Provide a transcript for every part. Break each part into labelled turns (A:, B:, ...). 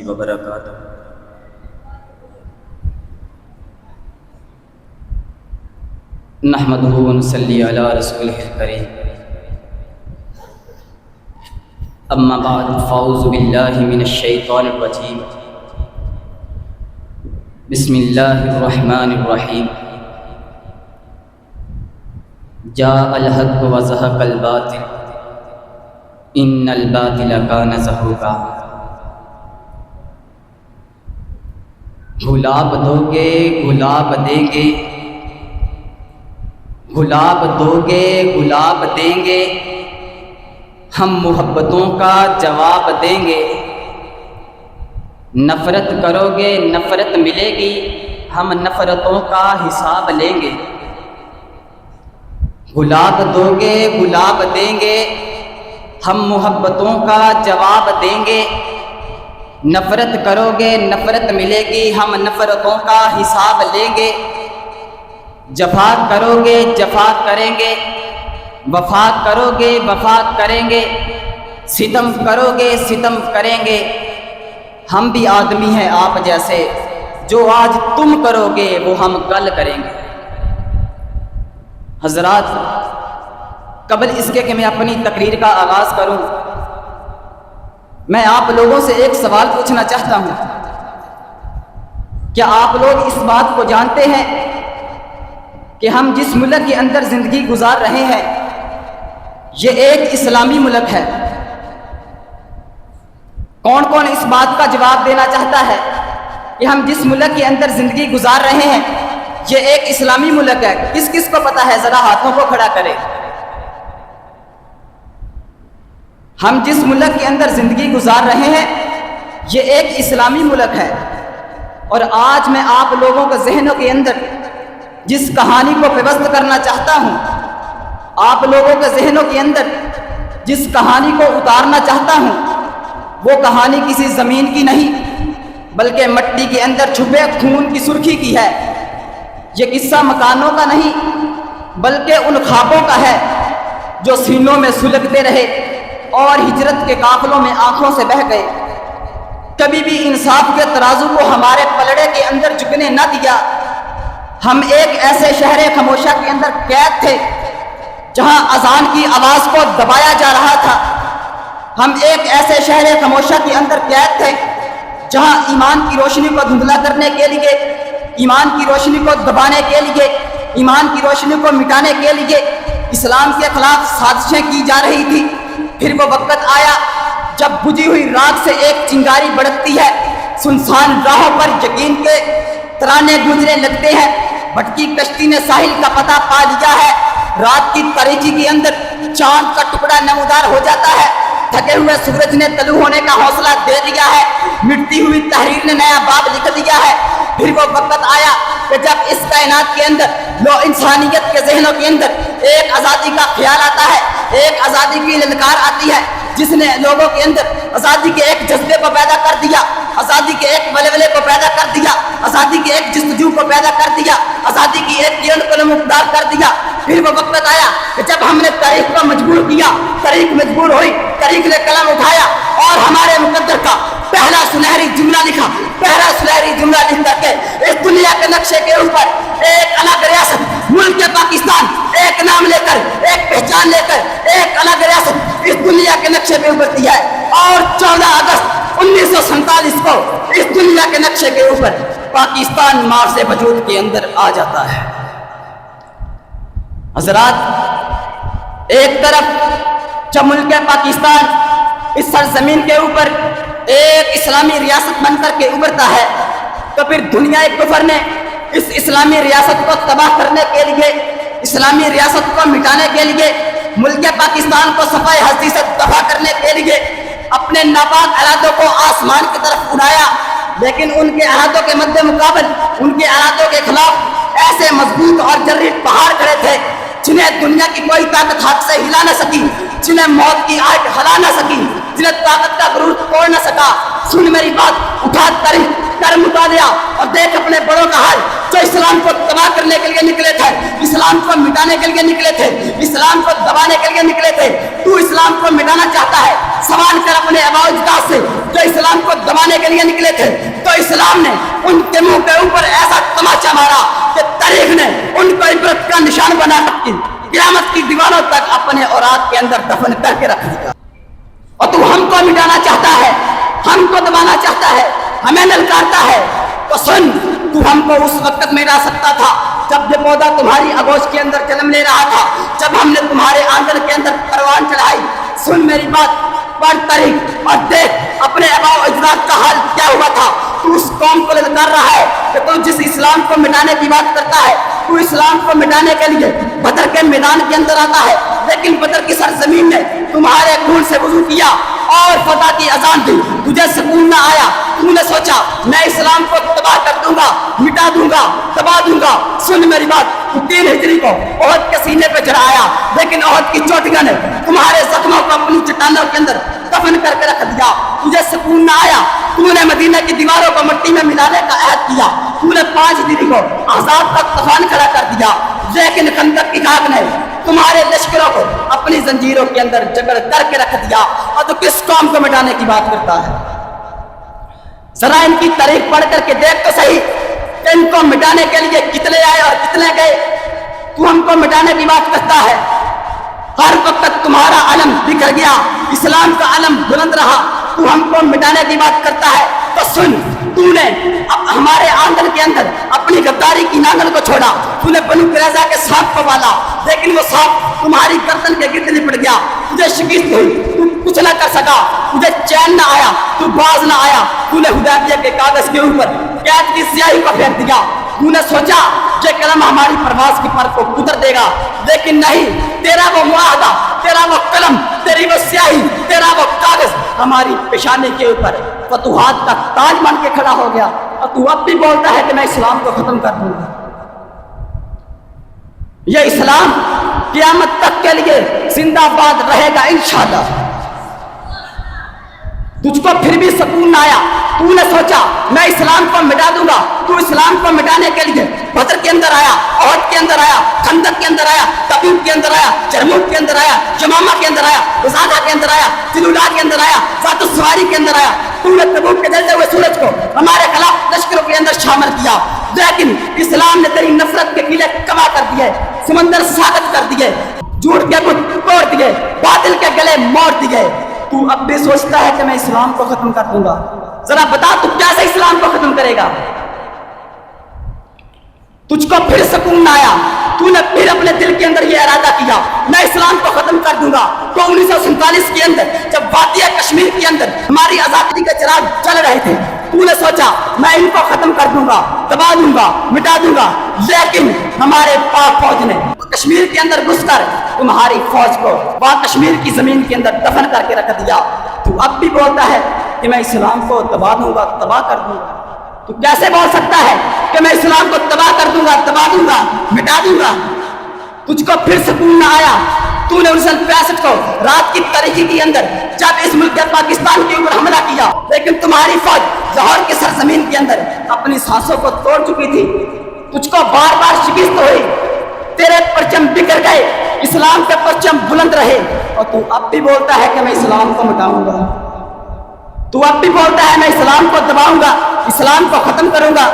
A: وبرکاتہ۔ نحمدہ ونصلی علی رسولہ الکریم، اما بعد فاعوذ باللہ من الشیطان الرجیم، بسم اللہ الرحمن الرحیم۔ جاء الحق وزهق الباطل ان الباطل کان زہوقا۔ گلاب دو گے گلاب دیں گے، گلاب دو گے گلاب دیں گے، ہم محبتوں کا جواب دیں گے۔ نفرت کرو گے نفرت ملے گی، ہم نفرتوں کا حساب لیں گے۔ گلاب دو گے گلاب دیں گے، ہم محبتوں کا جواب دیں گے۔ نفرت کرو گے نفرت ملے گی، ہم نفرتوں کا حساب لیں گے۔ جفا کرو گے جفا کریں گے، وفا کرو گے وفا کریں گے۔ ستم کرو گے ستم کریں گے، ہم بھی آدمی ہیں آپ جیسے، جو آج تم کرو گے وہ ہم کل کریں گے۔ حضرات، قبل اس کے کہ میں اپنی تقریر کا آغاز کروں، میں آپ لوگوں سے ایک سوال پوچھنا چاہتا ہوں۔ کیا آپ لوگ اس بات کو جانتے ہیں کہ ہم جس ملک کے اندر زندگی گزار رہے ہیں یہ ایک اسلامی ملک ہے؟ کون کون اس بات کا جواب دینا چاہتا ہے کہ ہم جس ملک کے اندر زندگی گزار رہے ہیں یہ ایک اسلامی ملک ہے؟ کس کس کو پتا ہے ذرا ہاتھوں کو کھڑا کرے۔ ہم جس ملک کے اندر زندگی گزار رہے ہیں یہ ایک اسلامی ملک ہے، اور آج میں آپ لوگوں کے ذہنوں کے اندر جس کہانی کو پیوست کرنا چاہتا ہوں، آپ لوگوں کے ذہنوں کے اندر جس کہانی کو اتارنا چاہتا ہوں، وہ کہانی کسی زمین کی نہیں بلکہ مٹی کے اندر چھپے خون کی سرخی کی ہے۔ یہ قصہ مکانوں کا نہیں بلکہ ان خوابوں کا ہے جو سینوں میں سلگتے رہے اور ہجرت کے قافلوں میں آنکھوں سے بہہ گئے۔ کبھی بھی انصاف کے ترازو کو ہمارے پلڑے کے اندر جھکنے نہ دیا۔ ہم ایک ایسے شہر خاموشہ کے اندر قید تھے جہاں اذان کی آواز کو دبایا جا رہا تھا۔ ہم ایک ایسے شہر خاموشہ کے اندر قید تھے جہاں ایمان کی روشنی کو دھندلا کرنے کے لیے، ایمان کی روشنی کو دبانے کے لیے، ایمان کی روشنی کو مٹانے کے لیے اسلام کے خلاف سازشیں کی جا رہی تھی۔ پھر وہ وقت آیا جب بجھی ہوئی راگ سے ایک چنگاری بڑھتی ہے، سنسان راہوں پر یقین کے ترانے گونجنے لگتے ہیں۔ بھٹکی کشتی نے ساحل کا پتہ پا لیا ہے، رات کی تاریکی کے اندر چاند کا ٹکڑا نمودار ہو جاتا ہے۔ تھکے ہوئے سورج نے طلوع ہونے کا حوصلہ دے دیا ہے، مٹتی ہوئی تحریر نے نیا باب لکھ دیا ہے۔ پھر وہ وقت آیا کہ جب اس کائنات کے اندر لو انسانیت کے ذہنوں کے اندر ایک آزادی کا خیال آتا ہے، ایک آزادی کی للکار آتی ہے جس نے لوگوں کے اندر آزادی کے ایک جذبے کو پیدا کر دیا، آزادی کے ایک ولولے کو پیدا کر دیا، آزادی کے ایک جستجو کو پیدا کر دیا، آزادی کی ایک کرن کو نمودار کر دیا۔ پھر وہ وقت آیا کہ جب ہم نے تاریخ کو مجبور کیا، تاریخ مجبور ہوئی، تاریخ نے قلم اٹھایا اور ہمارے مقدر کا پہلا سنہری جملہ لکھا۔ پہلا سنہری جملہ لکھ کر کے اس دنیا کے نقشے کے اوپر ایک الگ ریاست ملک پاکستان، ایک نام لے کر، ایک پہچان لے کر ایک الگ ریاست اس دنیا کے نقشے پہ ابھرتی ہے، اور 14 اگست 1947 کو اس دنیا کے نقشے کے اوپر پاکستان مارز وجود کے اندر آ جاتا ہے۔ حضرات، ایک طرف جب ملک پاکستان اس سرزمین کے اوپر ایک اسلامی ریاست بن کر کے ابھرتا ہے تو پھر دنیا کفر نے اس اسلامی ریاست کو تباہ کرنے کے لیے، اسلامی ریاست کو مٹانے کے لیے، ملک پاکستان کو صفائے ہستی سے دفع کرنے کے لیے اپنے ناپاک ارادوں کو آسمان کی طرف اڑایا۔ لیکن ان کے ارادوں کے مد مقابل، ان کے ارادوں کے خلاف ایسے مضبوط اور جری پہاڑ کھڑے تھے جنہیں دنیا کی کوئی طاقت ہاتھ سے ہلا نہ سکی، جنہیں موت کی آگ ہلا نہ سکی، جنہیں طاقت کا غرور توڑ نہ سکا۔ سن میری بات، اٹھا کر مطالعہ اور دیکھ اپنے بڑوں کا حال جو اسلام کو تباہ کرنے کے لیے نکلے تھے، اسلام کو مٹانے کے لیے نکلے تھے، اسلام کو دبانے کے لیے نکلے تھے۔ تو اسلام کو مٹانا چاہتا ہے، سوال کر اپنے آباء و اجداد سے जो इस्लाम को दबाने के लिए निकले थे, तो इस्लाम ने उनके मुंह के ऊपर ऐसा तमाचा मारा कि तारीख ने उनको इबरत का निशान बना क़यामत की दीवारों तक अपने औरात के अंदर दफन करके रख दिया। और तू हमको मिटाना चाहता है, हमको दबाना चाहता है, हमें ललकारता है, तो सुन, तू हमको उस वक्त मिटा सकता था जब ये पौधा तुम्हारी आगोश के अंदर जन्म ले रहा था, जब हमने तुम्हारे आंगन के अंदर परवान चढ़ाई। सुन मेरी बात, पढ़ तारीख और देख अपने आबाओ अजदाद का हाल क्या हुआ था। तू उस कौम को ललकार रहा है कि तू जिस इस्लाम को मिटाने की बात करता है, तू इस्लाम को मिटाने के लिए बदर के मैदान के अंदर आता है, लेकिन बदर की सरजमीन ने तुम्हारे खून से वुजू किया और फतह की अजान दी, तुझे सुकून न आया। तूने सोचा मैं इस्लाम को तबाह कर दूंगा, मिटा दूंगा, दबा दूंगा। सुन मेरी बात, 3 हिजरी को ओहद के सीने पे चढ़ाया, लेकिन ओहद की चोटियां ने तुम्हारे जख्मों को अपनी चट्टानों के अंदर दफन करके रख दिया, तुझे सुकून न आया। तूने मदीना की दीवारों को मिट्टी में मिलाने का अहद किया, तूने 5 हिजरी को आजाद तक तूफान खड़ा कर दिया, लेकिन खंदक की खाक ने तुम्हारे लश्करों को अपनी जंजीरों के अंदर जकड़ करके रख दिया। और तो किस कौम को मिटाने की बात करता है? जरा इनकी तारीख पढ़ करके देख तो सही, इनको मिटाने के लिए कितने आए और कितने गए। तू हमको मिटाने की बात करता है, हर वक्त तुम्हारा अलम बिखर गया, इस्लाम का अलम बुलंद रहा, तू हमको मिटाने की बात करता है। तो सुन, तूने अब हमारे आंगन के अंदर अपनी गद्दारी की नांगन को छोड़ा, तूने बनु कुरैज़ा के सांप को पाला, लेकिन वो सांप तुम्हारी गर्दन के गिर्द लिपट गया, तुझे शिकस्त हुई, तू कुछ न कर सका, तुझे चैन न आया, तू बाज न आया। तूने हुदैबिया के कागज के ऊपर कैद की स्याही को फेंक दिया, तूने सोचा कि कलम हमारी परवाज की पर को कुतर देगा, लेकिन नहीं, तेरा वो मुआहदा, तेरा वो कलम, तेरी वो स्याही, तेरा वो कागज हमारी पेशानी के ऊपर फतूहात का ताज बन के खड़ा हो गया। और तू अब भी बोलता है कि मैं इस्लाम को खत्म कर दूंगा। ये इस्लाम क़यामत तक के लिए जिंदाबाद रहेगा इंशाअल्लाह। तुझको फिर भी सुकून न आया, तूने सोचा मैं इस्लाम को मिटा दूंगा। तू इस्लाम को मिटाने के लिए बदर के अंदर आया, ओहद के अंदर आया, खंदक के अंदर आया, तबीब के अंदर आया, जरमूक के अंदर आया, जमामा के अंदर आया, उज़ादा के अंदर आया, तिलुला के अंदर आया, ज़ातु सवारी के अंदर आया। तूने तबूक के जलते हुए सूरज को हमारे खिलाफ लश्करों के अंदर शामिल किया, लेकिन इस्लाम ने तेरी नफरत के किले कमा कर दिए, समंदर सागत कर दिए, झूठ के बुत तोड़ दिए, बातिल के गले मोड़ दिए। तू अब भी सोचता है कि मैं इस्लाम को खत्म कर दूंगा। जरा बता तू कैसे इस्लाम को खत्म करेगा? तुझको फिर सुकून न आया, तूने फिर अपने दिल के अंदर यह इरादा किया मैं इस्लाम को खत्म कर दूंगा। तो 1947 के अंदर जब वादिया कश्मीर के अंदर हमारी आजादी के चिराग जल रहे थे, तूने सोचा मैं इनको खत्म कर दूंगा, दबा दूंगा, मिटा दूंगा, लेकिन हमारे पाक फौज ने कश्मीर के अंदर घुसकर तुम्हारी फौज को वहां कश्मीर की जमीन के अंदर दफन करके रख दिया। तू अब भी बोलता है कि मैं इस्लाम को दबा दूंगा, तबाह कर दूंगा। तू कैसे बोल सकता है कि मैं इस्लाम को तबाह कर दूंगा, दबा दूंगा, मिटा दूंगा? तुझको फिर सुकून न आया। तूने 1965 को रात की तारीकी के अंदर जब इस मुल्क पाकिस्तान के ऊपर हमला किया, लेकिन तुम्हारी फौज लाहौर की सरजमीन के अंदर अपनी सांसों को तोड़ चुकी थी। तुझको बार बार शिकस्त हुई, तेरे परचम बिखर गए, इस्लाम के परचम बुलंद रहे, और तू अब भी बोलता है कि मैं इस्लाम को मिटाऊंगा। तू अब भी बोलता है मैं इस्लाम को दबाऊंगा, इस्लाम को खत्म करूंगा।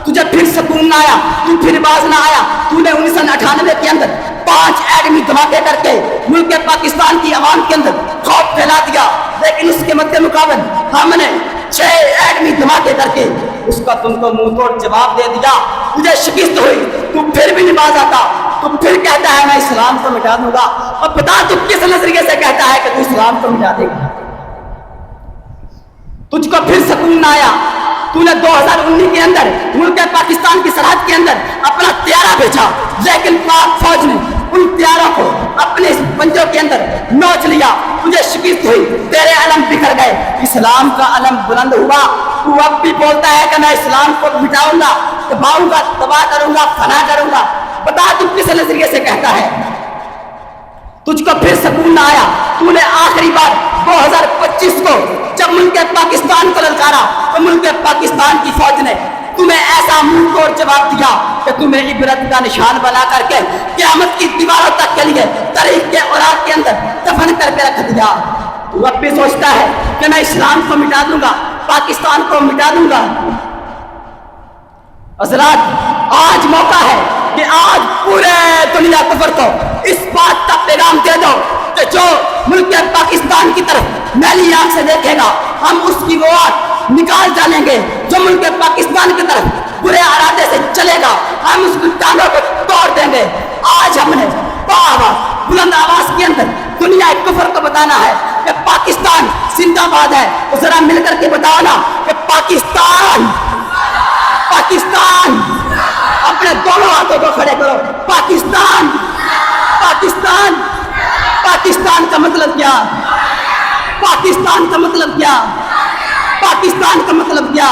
A: तुझे फिर सुकून न आया, तू फिर बाज न आया। तूने 1998 के अंदर 5 एटमी धमाके करके मुल्क पाकिस्तान की आवाम के अंदर खौफ फैला दिया, लेकिन उसके मद्दे मुकाबल हमने 6 एटमी धमाके करके उसका तुमको मुंह तोड़ जवाब दे दिया। तुझे शिकस्त हुई, तू फिर भी नहीं बाज आता, तू फिर कहता है मैं इस्लाम को मिटा दूंगा। और बता तू किस नजरिए से कहता है कि तू इस्लाम को मिटा देगा? तुझको फिर सुकून न आया। तूने 2019 के अंदर मुल्क पाकिस्तान की सरहद के अंदर अपना त्यारा भेजा, लेकिन पाक फौज ने उन त्यारों को अपने पंजों के अंदर नोच लिया। तुझे शिकस्त हुई, तेरे अलम बिखर गए, इस्लाम का अलम बुलंद हुआ। तू अब भी बोलता है कि मैं इस्लाम को मिटाऊंगा, दबाऊंगा, तबाह करूंगा, फना करूंगा। बता तू किस नजरिए से कहता है? तुझको फिर सुकून न आया। तूने आखिरी बार 2025 को जब मुल्क पाकिस्तान को ललकारा, तो मुल्क पाकिस्तान की फौज ने तुम्हें ऐसा मुंह तोड़ जवाब दिया कि तुम्हें इबरत का निशान बना करके क़यामत की दीवारों तक के लिए तारीख के औरात के अंदर दफन करके रख दिया। वो अब भी सोचता है कि मैं इस्लाम को मिटा दूंगा, पाकिस्तान को मिटा दूंगा। हज़रात आज मौका है कि आज पूरे दुनिया कफर को इस बात का पैगाम दे दो कि जो मुल्क पाकिस्तान की तरफ मैली आंख से देखेगा हम उसकी वो आंख निकाल डालेंगे। जो मुल्क पाकिस्तान की तरफ बुरे इरादे से चलेगा हम उसकी टांगों को तोड़ देंगे। आज हमने बुलंद आवाज के अंदर दुनिया कफर को बताना है कि पाकिस्तान जिंदाबाद है। तो जरा मिलकर के बताओ ना कि पाकिस्तान पाकिस्तान, अपने दोनों हाथों को खड़े करो। पाकिस्तान पाकिस्तान पाकिस्तान का मतलब क्या? पाकिस्तान का मतलब क्या? पाकिस्तान का मतलब क्या?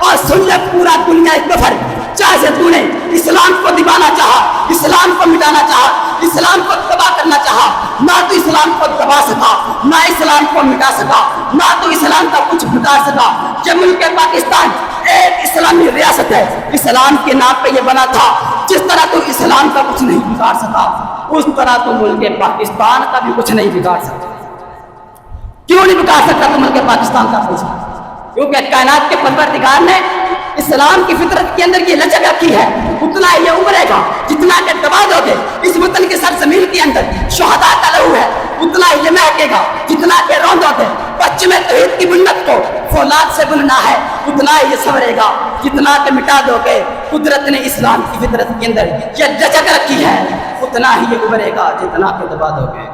A: और सुन ले पूरा दुनिया कफर, चाहे तूने इस्लाम को दबाना चाहा, इस्लाम को मिटाना चाहा, इस्लाम को तबाह करना चाहा, ना तो इस्लाम को दबा सका, ना इस्लाम को मिटा सका, ना तो इस्लाम का कुछ बिगाड़ सका। जब मुल्क पाकिस्तान एक इस्लामी रियासत है, इस्लाम के नाम पे ये बना था। जिस तरह तो इस्लाम का कुछ नहीं बिगाड़ सका, उस तरह तो मुल्क पाकिस्तान का भी कुछ नहीं बिगाड़ सकता। क्यों नहीं बिगाड़ सकता तो मुल्क पाकिस्तान का कुछ? क्योंकि कायनात के परवरदिगार ने इस्लाम की फितरत के अंदर ये लचक रखी है। उतना ये उभरेगा जितना के दबा दोगे इस वतन के सरजमीन के अंदर शहादा का लहू है, उतना ये महकेगा जितना के रौंदोगे बच्चे में तौहीद की बुन्नत को फौलाद से बुनना है, उतना ये संवरेगा जितना के मिटा दोगे कुदरत ने इस्लाम की फितरत के अंदर ये लचक रखी है, उतना ही ये उभरेगा जितना के दबा दोगे।